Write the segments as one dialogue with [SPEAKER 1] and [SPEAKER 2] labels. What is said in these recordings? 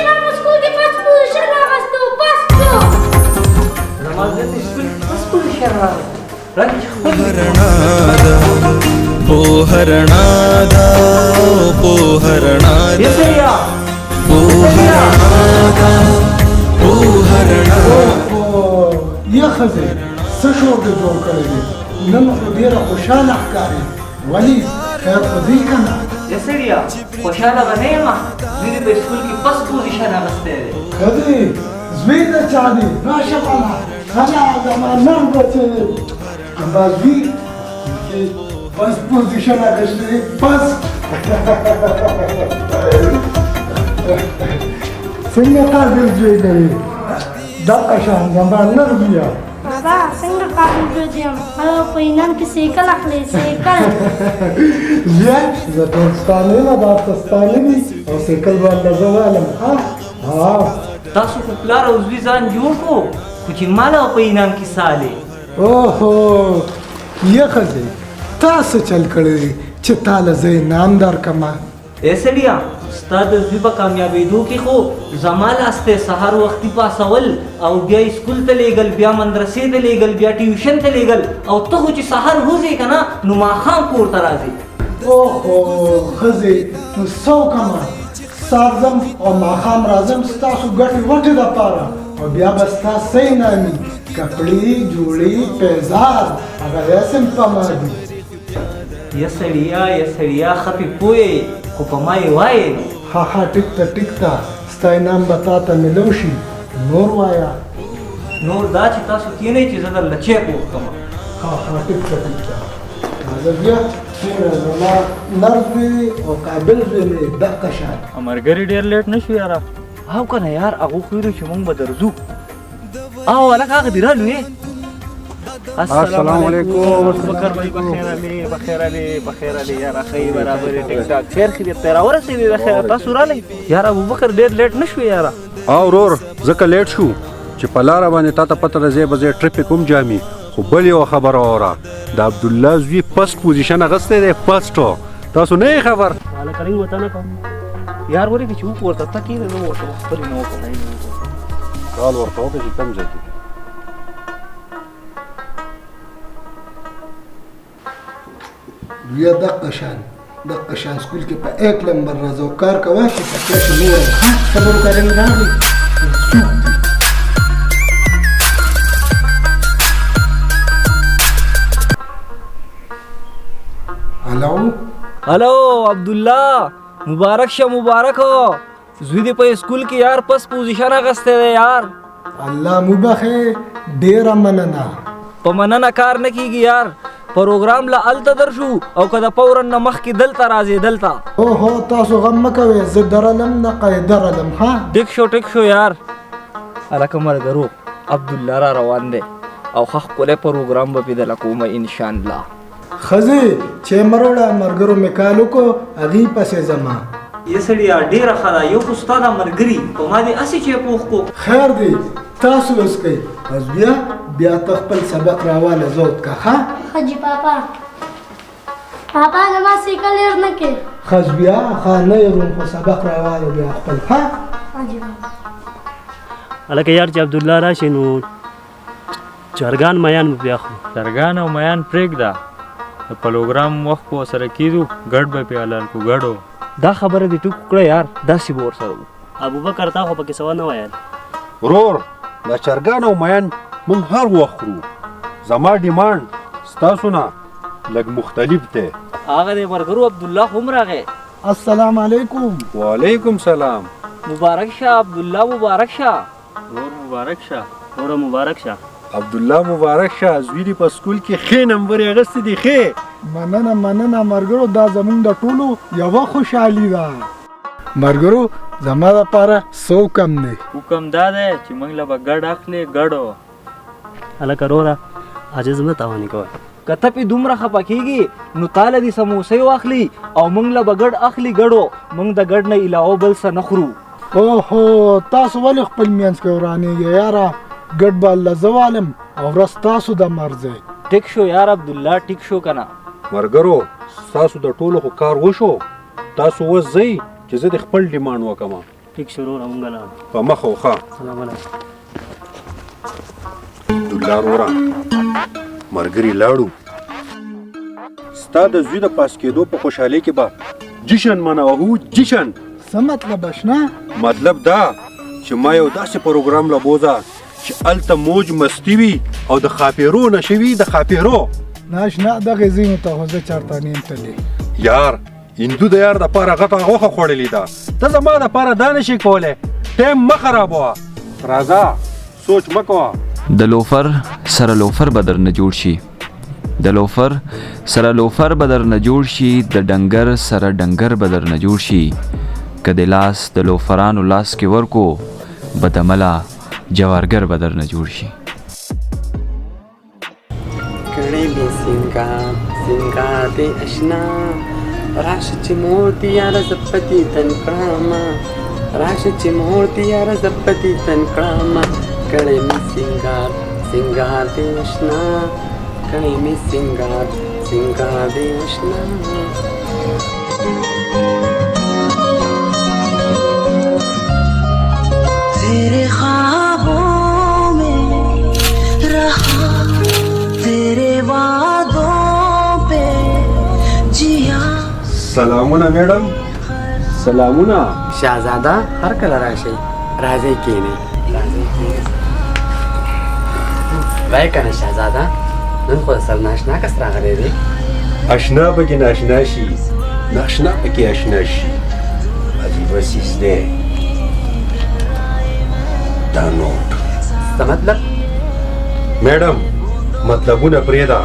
[SPEAKER 1] मामा स्कूल के पास पोजीशन वागस्तो पास्तो
[SPEAKER 2] नमाज स्कूल पास पोजीशन
[SPEAKER 3] पोहरणादा
[SPEAKER 2] ये सरिया
[SPEAKER 4] یا خزه څه شور دې جوړ کړی دی نن خو ډېره خوشحاله ښکارې ولې خیر خو دی که نه
[SPEAKER 2] ये सरिया خوشاله بنه ما زوی په سکول کې پس پوزیشن اغسته دی
[SPEAKER 4] ښځې زوی د چا دی راشه بالا هله زما نر بچی زما زوی چې بس پوزیشن اخیستی دی بس څنګه قابل زوی لري دغه شان زما نر بیا
[SPEAKER 1] بابا څنګه قابل جوړ هغه په انعام کې سیکل اخلي سیکل
[SPEAKER 4] بیا زه ټول ستا نه یم دا ته ستا نه دي او سیکل باندې زه والم ها
[SPEAKER 2] تاسو خو پلار او زوی ځان جوړ کو خو چې مال په انعام کې ساله
[SPEAKER 4] اوهو یا خزه تاسو چل کړی چې تاله زه انعام درکما
[SPEAKER 2] اے سړیا استاد زوی په کامیابېدو کې خو زمال استه سحر وختي پاسول او بیا سکول ته لېګل بیا مدرسې ته لېګل بیا ټیوشن ته لېګل او ته چې سحر وځې کنه نو ماښام کور ته راځې
[SPEAKER 4] اوهو خزه نو څو کما سارزم او ماښام راځم ستاسو ګټې وټې دپاره او بیا به ستا صحیح نامي کپړې جوړې پیزار هغه رسم په ما دي
[SPEAKER 2] یا سړیا خپې پوهې خو په ما یې وایې
[SPEAKER 4] ها ها ټیک ته ستا انعام به تا ته میلو شي نور وایه
[SPEAKER 2] نور دا چې تاسو کینئ چې زه درله چیک وکړم
[SPEAKER 4] ها ټیک ته زه بیا څومره زما نر زوی او قابل زوی مې دقه شان
[SPEAKER 5] ملګري ډېر لیټ نه شو یاره
[SPEAKER 2] او کنه یار هغه خو ویلو چې مونږ به درځو او هلکه هغه دې رالو یې
[SPEAKER 5] السلام علیکم بکر بھائی بخیر علی یار خیر برابر ټیک ټاک خیر خیریت ته راورسېدې د خیر تاسو رالی
[SPEAKER 2] یار ابوبکر ډېر لیټ نه شو یاره
[SPEAKER 6] او ورور ځکه لیټ شو چې په لاره باندې تا ته پته ده ځای به ځای ټریفک هم جامي خو بل یوه خبره واوره د عبدالله زوی پسټ پوزیشن اخیستی دی پسټو تاسو نه یې خبر
[SPEAKER 5] هلکه رنګ ورته نه کوم
[SPEAKER 2] یار ولې چې وک ورته ته کېده نو ورته خپلې نه وکړی
[SPEAKER 6] سوال ورته وکړه چې کوم ځای کې
[SPEAKER 4] بیا دقه شان سکول کې په 1 نمبر راځو کار کوه چې تکلیف نه وایي ها صبر وکړئ راغی
[SPEAKER 2] هلو عبدالله مبارک شه مبارک ہو زوی دې په سکول کې یار پس پوزیشن اخیستی دی یار
[SPEAKER 4] الله مبخې ډېره مننه
[SPEAKER 2] په مننه کار نه کیږي یار پروګرام له الته درشو او که د فورن نه مخکې دلته راځې دلته
[SPEAKER 4] اوهو تاسو غم مه کوئ زه درلم نه درلم ها
[SPEAKER 2] ټیک شو یار هلکه ملګرو عبدالله را روان دی او ښه ښکلی پروګرام به پې دله کومه انشاءالله
[SPEAKER 4] ښځې چې مروړه ملګرو مې کال وکړو هغې پسې ځمه
[SPEAKER 2] یې سړیا ډېره ښه ده یو خو ستا دا ملګري په ما دې هسې چې پوښ کو
[SPEAKER 4] خیر دی تاسو اوس کوئ بس بیا ته خپل سبق راواله زه وتکه ښه
[SPEAKER 1] حجی پاپا زما سیکل هېر نه کې
[SPEAKER 4] ښځ بیا ښه نه یېروم خو سبق راواله بیا خپل ښه
[SPEAKER 1] حجی پاپا
[SPEAKER 5] هلکه یار چې عبدالله راشي نو چرګان میان به بیا خورو
[SPEAKER 7] چرګان او میان پرېږده د پروګرام وخت په سره کېدو ګډ به پې حلال کو ګډو
[SPEAKER 2] دا خبره دې ټوک کړه یار داسې به ورسره وو
[SPEAKER 5] ابوبکر تا خو پکې سوا نه ویل
[SPEAKER 6] ورور دا چرګان او میان موږ هر وخت خورو زما ډیمانډ ستاسو نه لږ مختلف دی
[SPEAKER 2] هغه دې ملګرو عبدالله هم راغی
[SPEAKER 4] السلام علیکم
[SPEAKER 6] وعلیکم سلام
[SPEAKER 2] مبارک شه عبدالله مبارک شه
[SPEAKER 7] نور مبارک شه
[SPEAKER 5] نوره مبارک شه
[SPEAKER 6] عبدالله مبارک شه زوی دې په سکول کې ښې نمبرې اخیستې دي ښې
[SPEAKER 4] مننه ملګرو دا زموږ د ټولو یوه خوشحالي ده ملګرو زما دپاره څه حکم دی
[SPEAKER 7] حکم دا دی چې موږ له به ګډ اخلې ګډو
[SPEAKER 5] هلکه وروره عاجز مه تاواني کوه
[SPEAKER 2] که ته پې دومره خفه کېږي نو تاله دې سموسې واخلي او موږ له به ګډ اخلي ګډو موږ د ګډ نه علاوه بل څه نه خورو
[SPEAKER 4] اوهو تاسو ولې خپل منځ کې ورانېږئ یاره ګډ به الله زه والم او ورځ تاسو د مرځئ
[SPEAKER 2] ټیک شو یار عبدالله ټیک شو که نه
[SPEAKER 6] ملګرو ستاسو د ټولو خو کار وشو تاسو اوس ځئ چې زه د خپل ډیمانډ وکړم.
[SPEAKER 5] ټیک شروع مونږ لاړو.
[SPEAKER 6] په مخه وښه
[SPEAKER 5] سلام علیکم.
[SPEAKER 6] عبدالله وروره ملګري لاړو. ستا د زوی د پاس کېدو په خوشحالۍ کې به جشن منوهو. جشن
[SPEAKER 4] څه مطلب اشنا؟
[SPEAKER 6] مطلب دا چې ما یو داسې پروګرام لبوزه چې هلته موج مستی وي او د خاپیرو نشي وي. د خاپیرو
[SPEAKER 4] نه اشنا دغې ځایونو ته خو زه چېرته نه یم تللی.
[SPEAKER 6] یار هندو د یار دپاره غټه غوښه خوړلې ده، ته زما دپاره دا نشي کولی. ټایم مه خرابوه، راځه سوچ مه کوه.
[SPEAKER 3] د لوفر سره لوفر به درنه جوړ شي، د لوفر سره لوفر به درنه جوړ شي، د ډنګر سره ډنګر به درنه جوړ شي. که د لاس د لوفرانو لاس کې ورکو به د ملا جوارګر به درنه جوړ شي.
[SPEAKER 8] کړی مې سینګار سینګار دې اشنا، راشه چې مور دې یاره زه په دې تن کړمه، راشه چې مور دې یاره زه په دې تن کړمه. کړی مې سینګار سینګار دې اشنا، کړی مې سینګار سینګار دې اشنا.
[SPEAKER 9] तेरे ख्वाबों में रहा, तेरे वादों पे जिया.
[SPEAKER 6] سلامونه میډم. سلامونه.
[SPEAKER 8] شهزاده هر کله راشئ، راځئ کښېنئ، راځئ کښېنئ. وایه که نه شهزاده، نن خو د سر ناشنا کس راغلی دی.
[SPEAKER 6] اشنا پکې ناشنا شي، ناشنا پکې اشنا شي. عجیبه څیز دی دا نوټ.
[SPEAKER 8] څه مطلب؟
[SPEAKER 6] میډم مطلبونه پرېږده،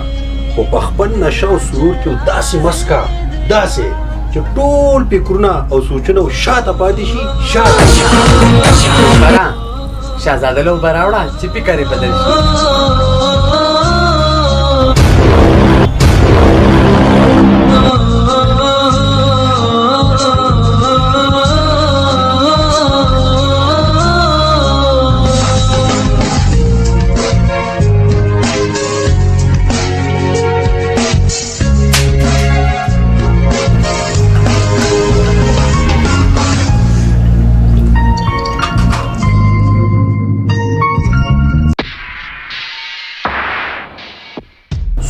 [SPEAKER 6] خو په خپل نشه او سرور کې داسې مسکه، داسې چې ټول فکرونه او سوچونه شاته پاتې شي. شاته
[SPEAKER 8] برا شهزاده له اوبه راوړه چې فکر یې بدل شي.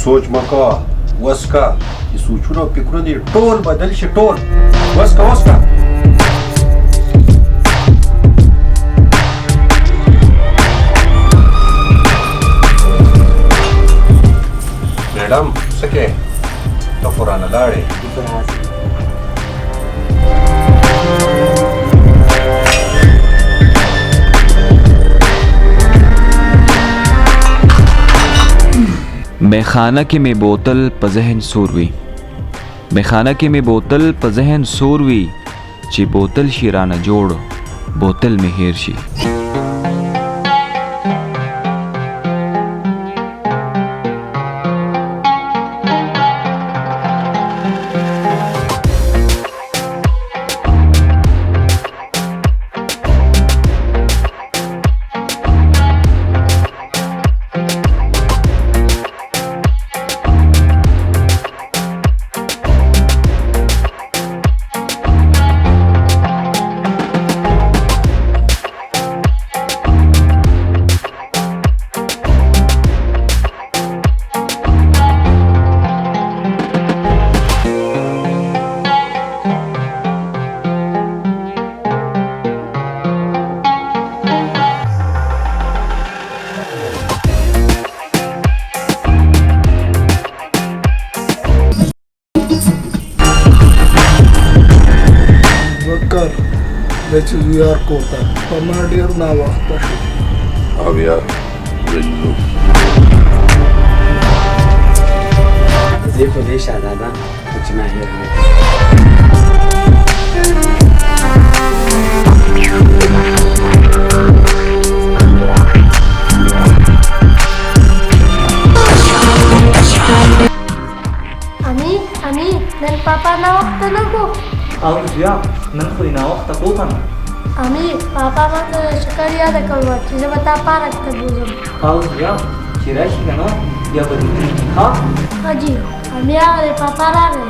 [SPEAKER 6] سوچ مکا وسکا چې سوچونه او فکرونه دې ټول بدل شي. ټول وسکا وسکا. میډم څه کې ته خو رانه لاړې.
[SPEAKER 3] میخانه کې می بوتل په ذهن سور وي، میخانه کې می بوتل په ذهن سور وي، چې بوتل شي رانه جوړ بوتل می هیر شي.
[SPEAKER 4] د چې زیار کوته په ما ډېر ناوخته شو.
[SPEAKER 6] او بیا ځو.
[SPEAKER 8] زه خو دې شهزاده چې ما هېر نه
[SPEAKER 1] امی نن پاپا ناوخته نه کو.
[SPEAKER 2] او بیا نن خو یې ناوخته کو که نه.
[SPEAKER 1] امی پاپا ماته شکر یاده کوه چې زه به تا پارک ته بوځم.
[SPEAKER 2] او بیا چې راشي که نه بیا به دې پرېږدي. ښه
[SPEAKER 1] حاجي امی هغه دی پاپا راغی.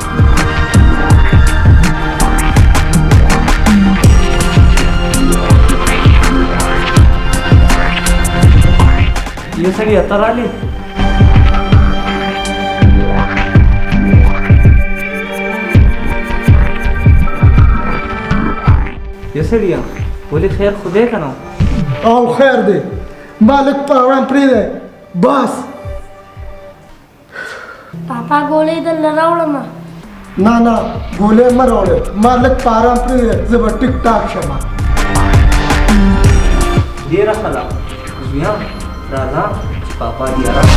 [SPEAKER 2] سړي ته رالې یا سړیا ولې خیر خدای که نه
[SPEAKER 4] او خیر دی ما لږ پاوړم پرېږدی بس
[SPEAKER 1] پاپا ګولۍ درله راوړم
[SPEAKER 4] نه نه ګولۍ مه راوړې ما لږ په ارام پرېږدی زه به ټیک ټاک شم
[SPEAKER 2] ډېره ښه ده زویا راځه چې پاپا دې ارام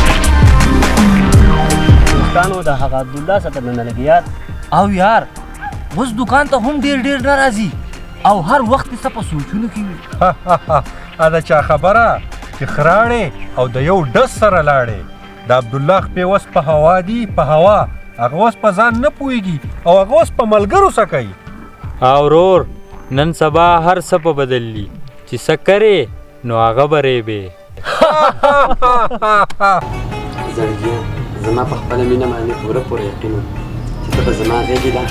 [SPEAKER 5] دوستانو د هغه عبدالله سره نه لګیات
[SPEAKER 2] او یار اوس دکان ته هم ډېر ډېر نه راځي او هر وخت څه په سوچونو کې وي
[SPEAKER 6] دا چا خبره چې خراړې او د یو ډز سره لاړې د عبدالله خپې اوس په هوا دي په هوا هغه اوس په ځان نه پوهېږي او هغه اوس په ملګرو څه کوي
[SPEAKER 7] او ورور نن سبا هر څه په بدلي چې څه کرې نو هغه به ریبې
[SPEAKER 8] زړګیه زما په خپله مینه باندې پوره پوره یقین و چې ته به زما غېږې ده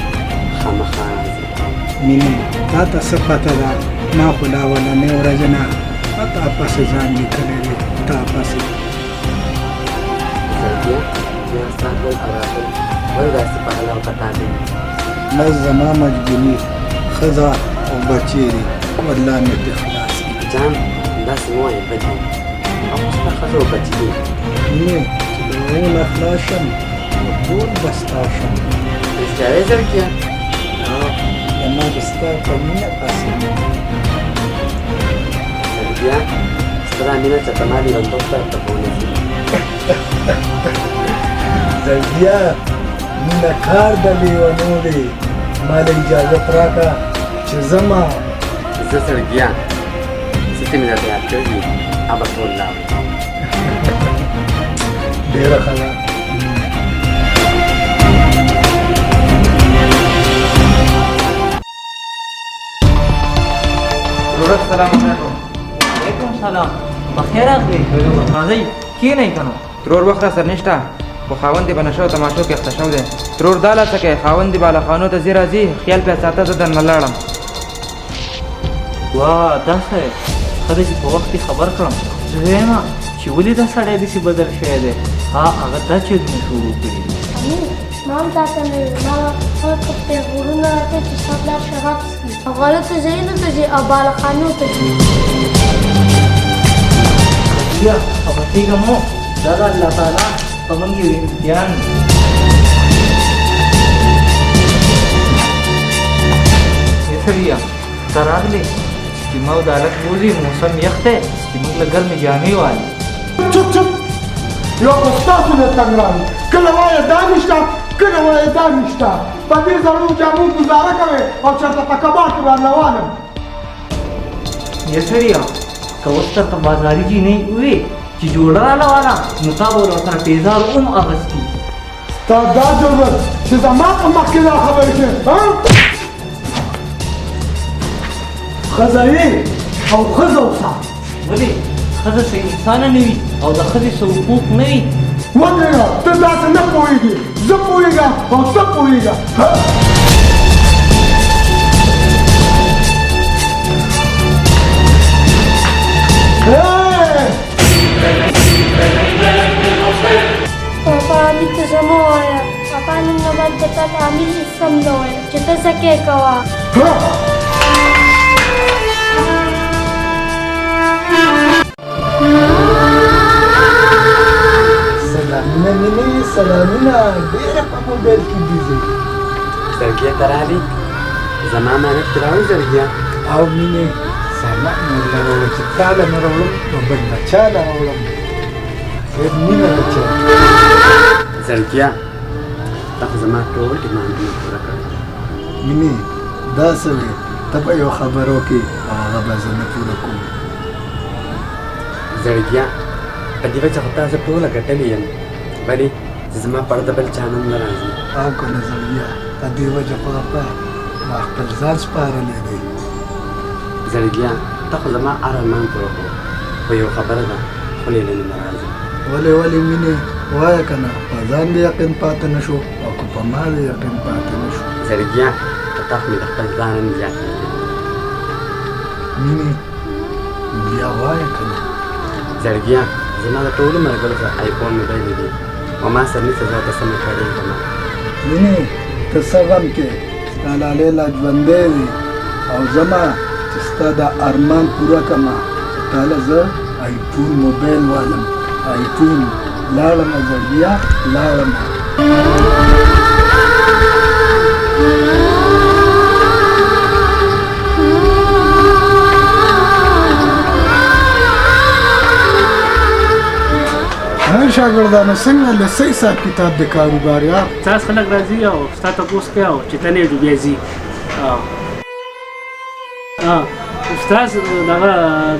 [SPEAKER 8] خامخا راځې
[SPEAKER 4] مینې تا ته څه پته ده ما خو دا ولنۍ ورځ نه تا پسې ځان لیکلی دی تا پسې
[SPEAKER 8] زړګیه بیا ستا تلل او راتلل ولې داسې په حال او پتا دی
[SPEAKER 4] بس زما مجبوري ښځه او بچې دي والله مې دې خلاص کړي
[SPEAKER 8] جان داسې مه وایې بد دي او خو ستا ښځه او بچي دي
[SPEAKER 4] مینې چې د ویو نه خلاص شم نو ټول به ستا شم
[SPEAKER 8] رښتیا وایې زړګیه
[SPEAKER 4] زما د ستا په مینه پسې
[SPEAKER 8] زړګیه ستا دا مینه چې ته ما لیونتوب ته ورته ونیسي
[SPEAKER 4] زړګیه مینه کار د لیونو دی ما له اجازت راکړه چې ځمه
[SPEAKER 8] زه زړګیه څه چې مې درته یاد کړي دي هغه به ټول لاړ
[SPEAKER 4] ډېره ښه ده
[SPEAKER 2] ورور السلام علیکم وعلیکم سلام بخیر راغلی راځئ کښېنئ که نه
[SPEAKER 10] ترور وخت را سر نشته خو خاوند یې په نشو تماشو کې اخته شوی دی ترور دا لا څه کوي خاوند یې بالخانو ته ځي راځي خیال پې ساته زه درنه لاړم
[SPEAKER 2] واه دا څه دی ښه ده چې په وخت یې خبر کړم زه وایم چې ولې دا سړی داسې بدل شوی دی هغه دا چیزونه شروع کړي
[SPEAKER 1] ما هم تا ته نه ویل ما خلکو پیغورونه راکړي چې ستا پلار شراب څښي او غلطو ځایونو ته ځي او بالخانو ته ځي
[SPEAKER 2] بیا خفه کېږه مو دا د الله تعالی په موږ یو امتحان دی سړیا ته راغلې چې ما د هلک بوځي موسم یخ دی چې موږ له ګرمې جامې والي
[SPEAKER 4] چپ چپ یو خو ستاسو نه تنګ راغی کله وایه دا نشته کله وایه دا نشته په دې زړو جامو ګزاره کوې او چېرته په کباړ کې باندې روانم
[SPEAKER 2] یا سړیا که اوس درته بازاري جینۍ ووې چې جوړه راله واله نو تا به ورسره ټیزار هم اغوستي
[SPEAKER 4] ستا دا ضرورت چې زما په مخ کې دا خبرې کوې ښځه یې او ښځه اوسه
[SPEAKER 2] ولې ښځه څه انسانه نه وي او د ښځې څه حقوق نه وي
[SPEAKER 4] ودرېږه ته داسې نه پوهېږې زه پوهېږم او ته پوهېږه
[SPEAKER 1] پاپا امي ته څه مه وایه پاپا نن نه بعد به تا ته امي هېڅ هم نه وایم چې ته څه کې کوه
[SPEAKER 4] سلامونه مینې سلامونه ډېره په موبایل کې بیزي
[SPEAKER 8] زړګیه ته راغلې زما مانت دې راوړې زړګیه
[SPEAKER 4] او مینې سامان مې ورله راوړم چې تا له نه راوړم نو بل نه چا له راوړم ډېر مینه ده چې
[SPEAKER 8] زړګیه تا خو زما ټول ډیمانډونه پوره کړل
[SPEAKER 4] مینې دا څه وې ته به یو خبر وکړې او هغه به زه نه پوره کوم
[SPEAKER 8] زړګیه په دې وجه خو تا زه ټوله ګټلې یم ولې چې زما پرده بل چا نوم نه راځي
[SPEAKER 4] او که نه زړګیه په دې وجه خو هغه ما خپل ځان سپارلی دی
[SPEAKER 8] زړګیه ته خو زما هر ارمان پوره کړو خو یو خبره ده خولې له نه راځي
[SPEAKER 4] ولې مینې وایه که نه په ځان دې یقین پاتې نه شو او که په ما دې یقین پاتې نه شو
[SPEAKER 8] زړګیه په تا خو مې د خپل ځان هم زیات کړی
[SPEAKER 4] مینې بیا وایه که نه
[SPEAKER 8] زړګیه زما د ټولو ملګرو سره آیفون موبایل دي او ما سره نشته زه ورته سمه کړی یم.
[SPEAKER 4] وینې ته څه غم کې ستا لالی لا ژوندی دی او زما چې ستا دا ارمان پوره کړمه چې تاله زه آیفون موبایل والم. آیفون لاړمه زړګیا لاړمه. شاګردانو څنګه لسی حساب کتاب د کاروبار یار؟
[SPEAKER 5] تاسو خلک راځي او ستا تپوس کوي او چې ته نه ډوبیا ځي. استاد دغه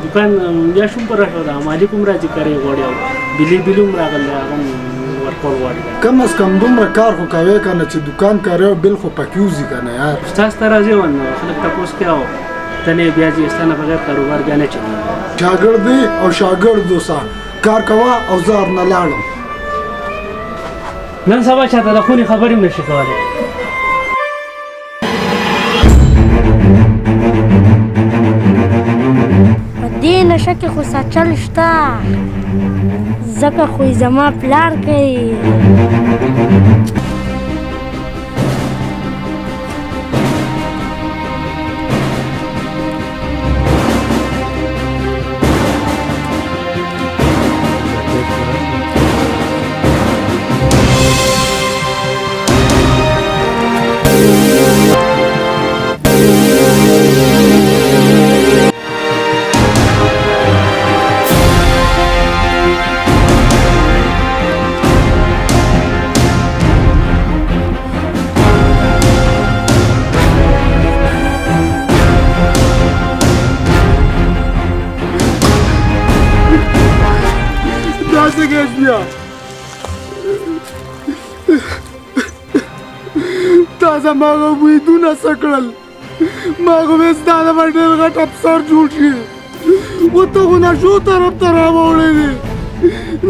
[SPEAKER 5] دکان بیا شوم پر راغله مالک هم راځي کوي غوړی او بلی هم راغله هغه ورکول غوړی.
[SPEAKER 4] کم از کم دومره کار خو کوي کنه چې دکان کوي بل خو پکیوزي کنه یار.
[SPEAKER 5] استاد ته راځي ونه خلک تپوس کوي او ته نه بیا ځي ستانه بغیر کاروبار بیا نه چلی.
[SPEAKER 4] شاګرد او شاګرد دوسا کار کوا او زار نه لاړم.
[SPEAKER 5] نن سبا چاته د خوني خبرې نشي کولای.
[SPEAKER 1] په دې نشه کې خو سچل شته ځکه خو زما پلار کوي.
[SPEAKER 4] تا زما امیدونه څه کړل؟ ما خو مې ستا نه به ډېر غټ افسر جوړ شي. و ته خو نشو طرف ته راوړی دی،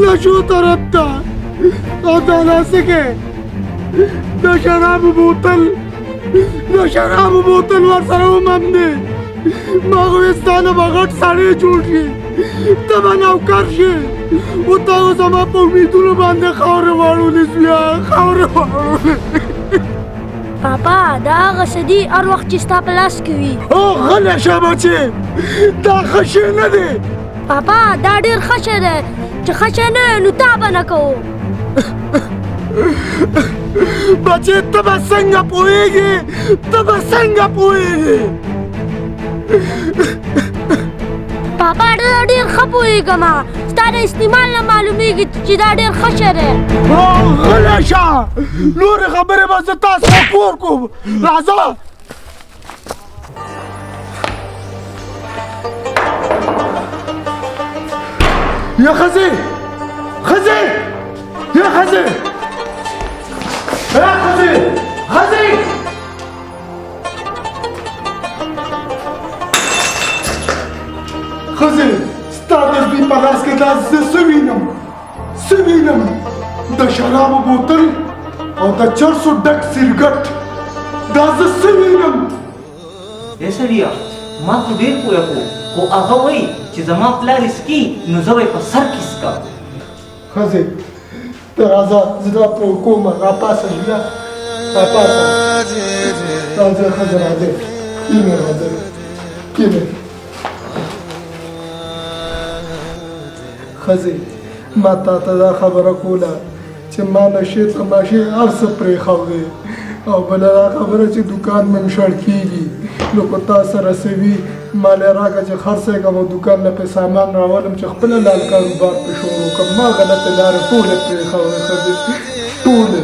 [SPEAKER 4] نشو طرف ته. او دا داسې کې د شرابو بوتل ورسره هم هم دی. ما خو مې ستا نه به غټ سړی جوړ شي، ته به نوکر شي. و تا خو زما په امیدونو باندې خاورې واړولې بیا خاورې واړولې.
[SPEAKER 1] پاپا دا هغه څه دي هر وخت چې ستا په لاس کې وي.
[SPEAKER 4] غلی شه بچې، دا ښه شی نه دی.
[SPEAKER 1] پاپا دا ډېر ښه شی دی چې ښه شی نه وي نو تا به نه کوو.
[SPEAKER 4] بچې ته به څنګه پوهېږې؟
[SPEAKER 1] پاپا ډېر ښه پوهېږم، ستا د استعمال نه معلومېږي چې دا ډېر ښه شی دی.
[SPEAKER 4] غلی شه، نورې خبرې به زه تاسو ته کور کوم. راځه. یا ښځې ښځې ستا د زوی په لاس کې دا زه څه وینم؟ د شرابو بوتل او د چرسو ډک سرګټ. دا زه څه وینم؟
[SPEAKER 2] ای سړیه ما خو ډېر پوه خو هغه وایي چې زما پلار اسکي نو زه به یې په سر کې څکم.
[SPEAKER 4] ښځې ته راځه زه دا پوه کوم. راپاسه بیا راپاسه. راځه ښځه راځه کینې. ښځې ما تا ته دا خبره کوله چې ما نشې تماشې هر څه پرېښودې او بله دا خبره چې دوکان مې شړ کېږي نو که تا سره څه وي مالی راکړه چې خرڅې کړم او دوکان نه پې سامان راولم چې خپله لال کاروبار پې شروع کړم. ما غلطې لارې ټولې پرېښودې ښځې ټولې.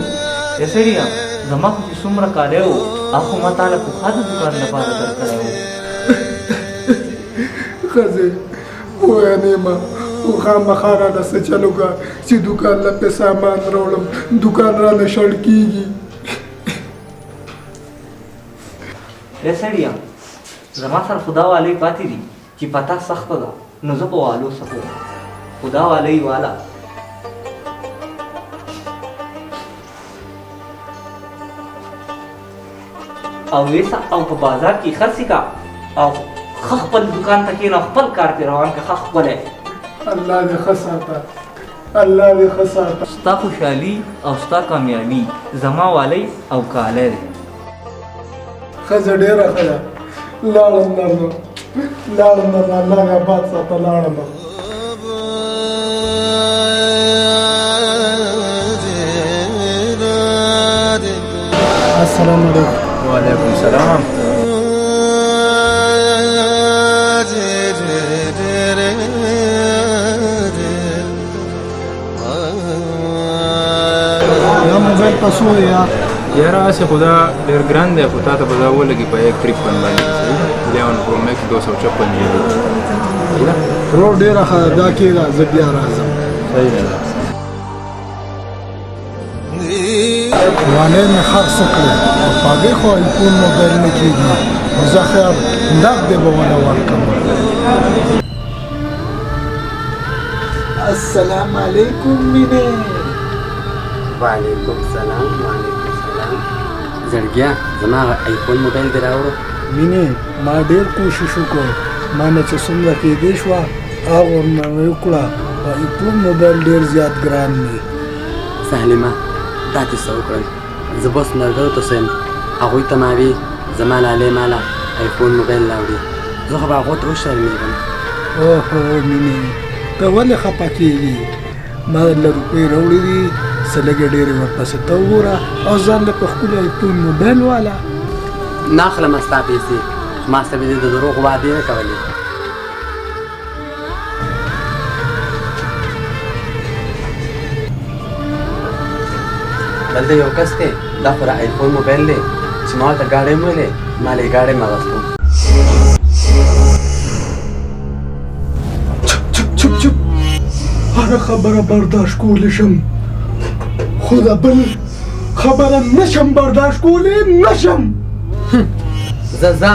[SPEAKER 2] ای سړیه زما خو چې څومره کاری و هغه خو ما تاله پخوا د دوکان لپاره درکړی و.
[SPEAKER 4] ښځې پوه نه یم خو خامخا رانه څه چل وکړه چې دوکان له پې سامان راوړم، دوکان رانه شړ کېږي.
[SPEAKER 2] ای سړیه زما سره خدا والی پاتې دي چې پتا سخته ده نو زه په والو څه کوم. خدا والی والا او ویسا او په بازار کې خرڅې کا او خپل دکان ته کېنه خپل کار پې روان که خپله
[SPEAKER 4] الله دې ښه ساته الله دې ښه ساته
[SPEAKER 2] ستا خوشحالي او ستا کامیابي زما والی او کالی دی
[SPEAKER 4] ښځه ډېره ښه ده لاړم درنه الله دې آباد ساته لاړم السلام علیکم
[SPEAKER 10] وعلیکم السلام
[SPEAKER 4] یا موبایل پسو یا
[SPEAKER 10] یاره هسې خو دا ډېر ګران دی خو تا ته به دا ولګي په 153 باندې 11 پرو میکس 256 جی بی
[SPEAKER 4] روډ ډېره ښه ده دا کېږه زه بیا راځم
[SPEAKER 10] صحیح ده
[SPEAKER 4] وانه مې خرڅه کړې او په هغې خو ایفون موبایل نه کېږي نو زه خیر نقد به ونه ورکړم السلام علیکم مینې
[SPEAKER 8] وعلیکم سلام زړګیا زما آیفون موبایل دې راوړو
[SPEAKER 4] مینې ما ډېر کوشش وکړ ما نه چې څومره کېدی شوه هغه مې وکړه او ایفون موبایل ډېر زیات ګران دی
[SPEAKER 8] سهلمه دا دې څه وکړل زه بس ملګرو ته سیم هغوی ته ما وي زما لالې ماله آیفون موبایل راوړي زه خو به هغو ته وشرمېږم
[SPEAKER 4] اوهو مینې ته ولې خفه کېږي ما له روپۍ راوړي دي څه لږې ډېرې ورپسې ته وګوره او ځان له په خپل ایفون موبایل واله
[SPEAKER 8] نه اخلم ستا پیسې ما سره به دې د دروغو وعدې نه کولې دلته یو کس دی دا خو را آیفون موبایل دی چې ما ورته ګاډۍ هم ویلې ما له یې ګاډۍ هم اغوستو
[SPEAKER 4] چپ هره خبره برداشت کولی شم خو د بل خبره نشم برداشت کولی نشم
[SPEAKER 8] زه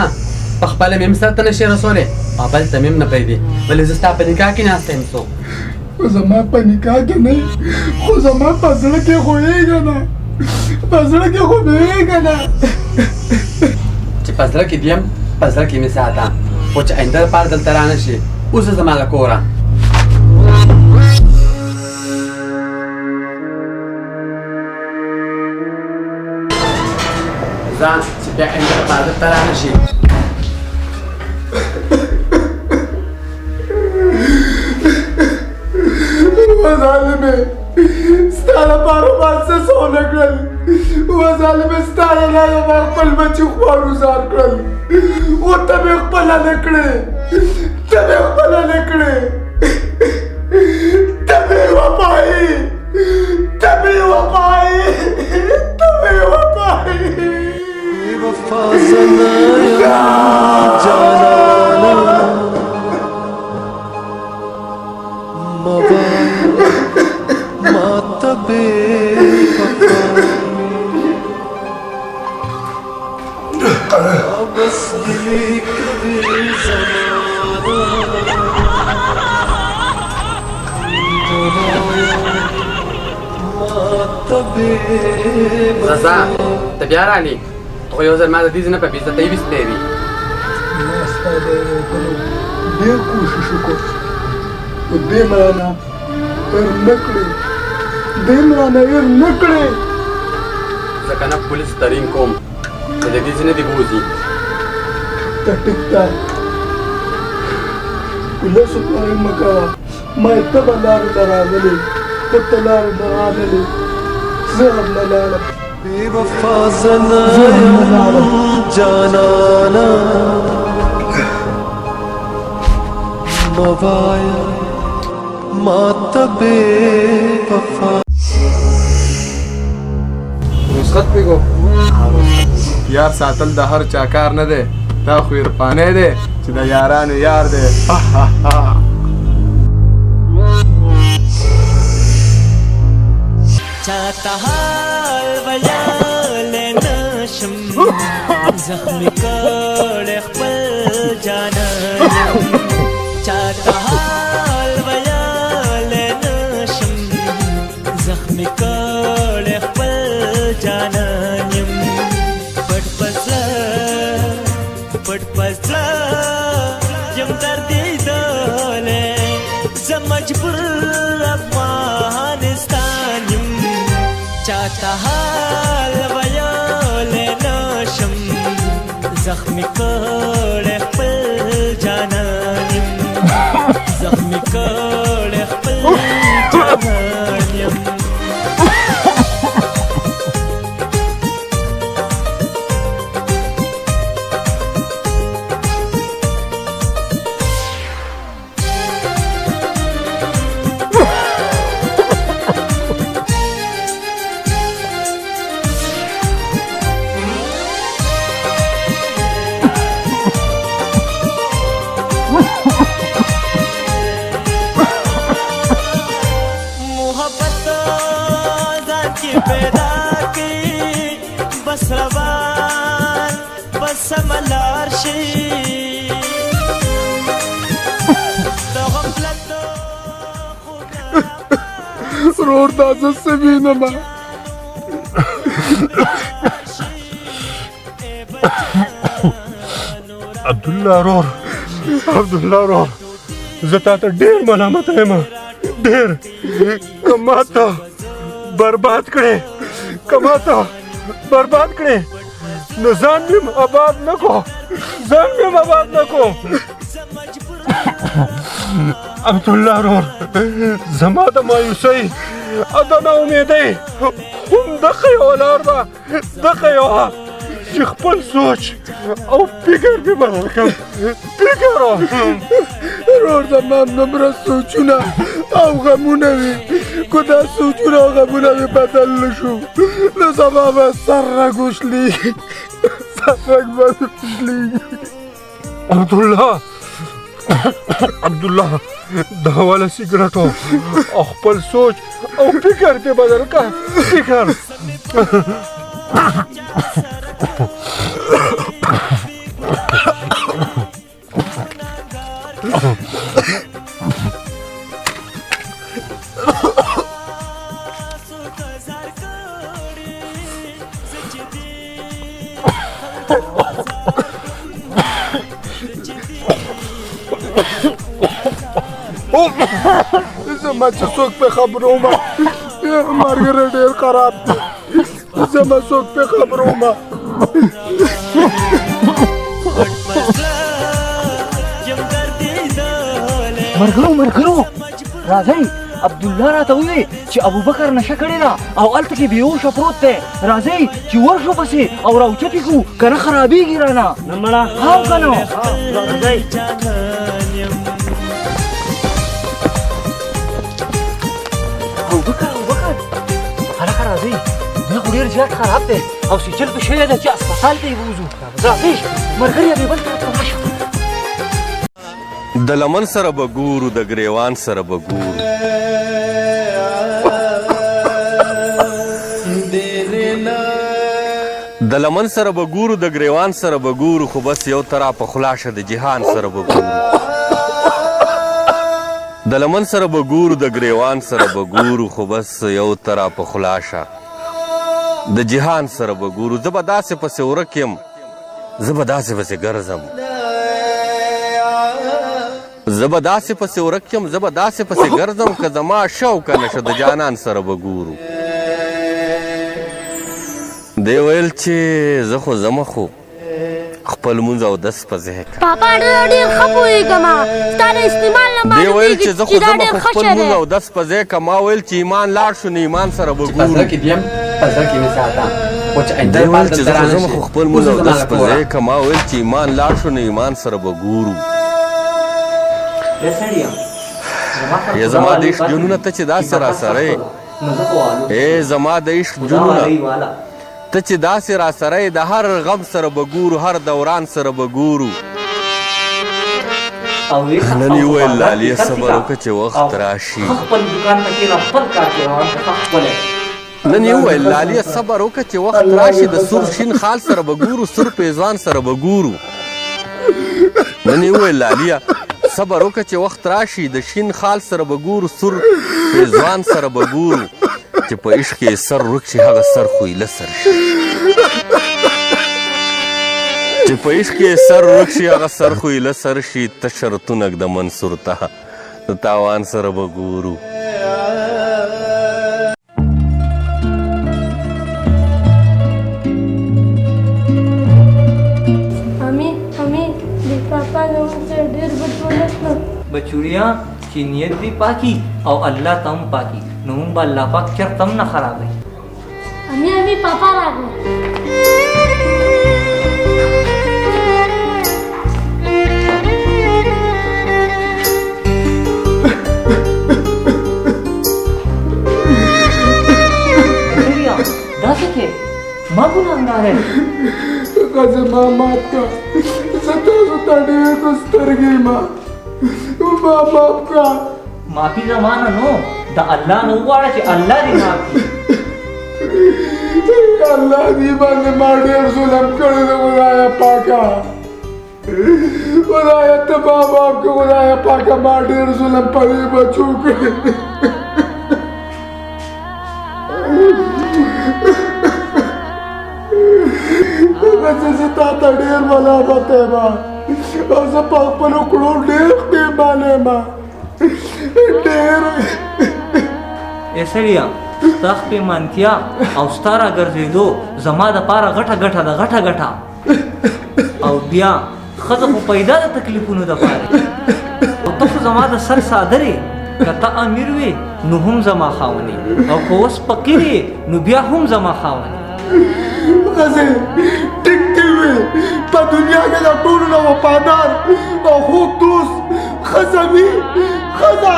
[SPEAKER 8] په خپله مې هم سر ته نشي رسولی او بل ته مې هم نه پرېږدي ولې زه ستا په نکاح کې ناسته یم څوک
[SPEAKER 4] زما په نکاح کې نه خو زما په زړه کې خو یېږه نه په زړه کې خو مې یېږه نه
[SPEAKER 8] چې په زړه کې دي یم په زړه کې مې ساته خو چې آینده لپاره دلته رانه شي اوس زما له کوره ځان چې بیا آینده لپاره دلته رانه شي
[SPEAKER 4] ظالمې ستا لپاره ما څه څه ونه کړل ظالمې ستا له لاسه ما خپل بچي خوارګزار کړل او ته مې خپله نه کړې ته مې خپله نه کړې ته مې وفایي ته مې وفایي ته مې وفایي وفا زنایا جانانا
[SPEAKER 8] رضا ته بیا رالې خو یو ځل ما د دې ځای نه په بېعزتۍ ویستلی وي
[SPEAKER 4] ما ستا د ډېر کوشش وکړ خو دې مې رانه هېر نه کړې دې مې رانه هېر نه کړې
[SPEAKER 8] ځکه نه پولیس ترین کوم چې د دې ځای نه دې بوځي
[SPEAKER 4] ته ټیک ده پولیسو پورې مه کوه ما یې ته به لارې ته راغلې ته ته لارې ته راغلې زه هم نه لاړم
[SPEAKER 9] बेवफा जानाना मवाया मातबे वफा
[SPEAKER 10] رخصت پیګو یار ساتل د هر چا کار نه دی دا خو عرفانې دی چې د یارانو یار دی
[SPEAKER 9] चाहता हाल वयाल नशम जख्मी कड़े खपल जानम चाहता हाल वयाल नशम जख्मी कड़े खपल जानम पट पसला जम दर्दी दले जम چاته حال ویلی نشم زخمی کړی خپل جانان یم زخمی کړی خپل جانان یم
[SPEAKER 6] ورور دا زه څه وینمه عبدالله ورور زه تا ته ډېر ملامته یم ډېر که ما ته برباد کړې نو ځان مې آباد نه کو عبدالله ورور زما د مایوسۍ او د ناامیدۍ همدغه یوه لار ده چې خپل سوچ او فکر مې بدل کړم ورور زما دومره سوچونه او غمونه وي که دا سوچونه او غمونه مې بدل نه شو نو زما به سر رګ وشلېږي عبدالله دا والا سیګرټو او خپل سوچ او فکر دې بدل کړه زما چې څوک پې خبرومه ملګری ډېر خراب دی زما څوک پې خبرومه
[SPEAKER 2] مرګرو راځئ عبدالله راته ووی چې ابوبکر نشه کړې ده او هلته کې بېهوشه پروت دی راځئ چې ورشو پسې او راوچتې کړو که نه خرابېږي رانه نه مړه هاو که نه راځئ ابوبکر هلکه راځئ زړه خو ډېر زیات خراب دی او سیچل په شوې ده چې اسپتال ته یې بوځو راځئ ملګري بې بل طرف ته راشه
[SPEAKER 6] د لمن سره به ګورو د ګریوان سره به ګورو د لمن سره به ګورو د ګریوان سره به ګورو خو بس یو طرح په خلاشه د جهان سره به ګورو د لمن سره به ګورو د ګریوان سره به ګورو خو بس یو طرح په خلاشه د جهان سره به ګورو زه به داسې پسې ورک یم زه به داسې پسې ګرځم که زما شوقه نشه د جانان سره به ګورو دی ویل چې زه خو ځمه خو خپل مونځ او دس په ځای که
[SPEAKER 1] پاپا ډېر ښه پوهېږم ستا د استعمال نه
[SPEAKER 6] دی ویل چې زه خو ځمه خو خپل مونځ او دس په ځای که ما ویل چې ایمان لاړ شو نو ایمان سره به ګورو دی ویل چې زه خو ځمه خو خپل مونځ او دس په ځای که ما ویل چې ایمان لاړ شو نو ایمان سره به ګورو یا زما د عشق جنونه ته چې داسې راسره یې زما د عشق جنونه ته چې داسې راسره یې د هر غم سره به ګورو هر دوران سره به ګورو نن یې وویل لالیه صبر وکړه چې وخت راشي نن یې وویل لالیه صبر وکړه چې وخت راشي د سور شین خال سره به ګورو سور پیزوان سره به ګورو نن یې وویل لالیه صبر وکړه چې وخت راشي د شین خال سره به ګورو سور پیزوان سره به ګورو چې په عشق کې سر رک شي هغه سر خویله سر شي چې په عشق کې سر رک شي هغه سر خویله سر شي ته شرطونه ږده منصور ته د تاوان سره به ګورو
[SPEAKER 2] बचुड़िया की नियत भी पाकी और अल्लाह तम पाकी नूम बा अल्लाह पाक चर तम ना खराब है
[SPEAKER 1] अम्मी अम्मी पापा रागो
[SPEAKER 2] के माँ गुनाहगार है
[SPEAKER 4] कसम माँ माफ का सता डेर को स्तर गई माँ माफ का
[SPEAKER 2] माफी जमाना नो द अल्लाह नो वाड़ा चे अल्लाह दी माफी
[SPEAKER 4] अल्लाह दी बंदे मार डेर जुल्म करे तो खुदाया पाका खुदाया तमाम आपको खुदाया पाका मार डेर जुल्म पड़े बच्चों के से ताता डेर वाला बातें माँ और सब पापनों को डेर के माने माँ डेर
[SPEAKER 2] ऐसे लिया तख पे मानतिया औस्तारा अगर दे दो जमा द पारा गठा और बिया खद को पैदा द तकलीफुनो द पारे तो जमा द सर सादरे कता अमीर वे नुहुम जमा खावनी और कोस पकीरे नुबिया हम जमा खावनी
[SPEAKER 4] खज़े टिकते हुए पर दुनिया के ना टूटना वफादार और खूब दोस्त खज़मी खज़ा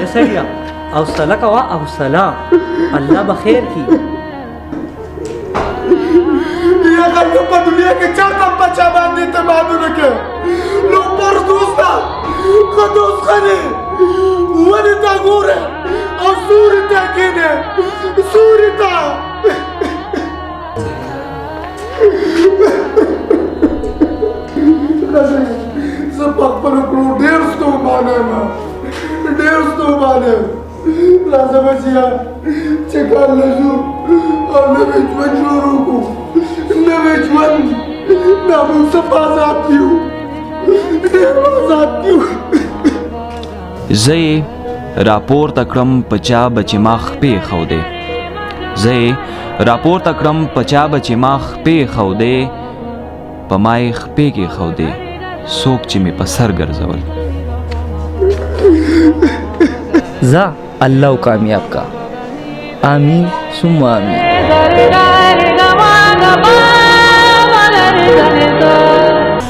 [SPEAKER 2] ऐसे लिया अवसला का वा अवसला अल्लाह बखैर की
[SPEAKER 4] ये अगर पर दुनिया के चार तम बच्चा बांधने ते बांधू रखे लोग पर दोस्ता खदोस खने वनिता गोरे और सूरिता किने सूरिता सब पर को डेढ़ सौ माने लाज़म है चिकन लजू और नवेज मंजूरों को नवेज मन नामों से बाज़ाब क्यों
[SPEAKER 3] زه راپورته کړم په چا به چې ما خپې ښودې زه راپورته کړم په چا به چې ما خپې ښودې په ما یې خپې کې ښودې څوک چې مې په سر ګرځول
[SPEAKER 11] ज़ा अल्लाह कामयाब का आमीन सुम्मा आमीन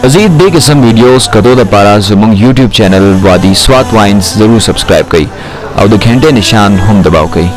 [SPEAKER 3] मज़ीद बे किस्म वीडियोस कदों द पारा ज़मंग यूट्यूब चैनल वादी स्वात वाइन्स ज़रूर सब्सक्राइब कई और द घंटे निशान हम दबाओ कई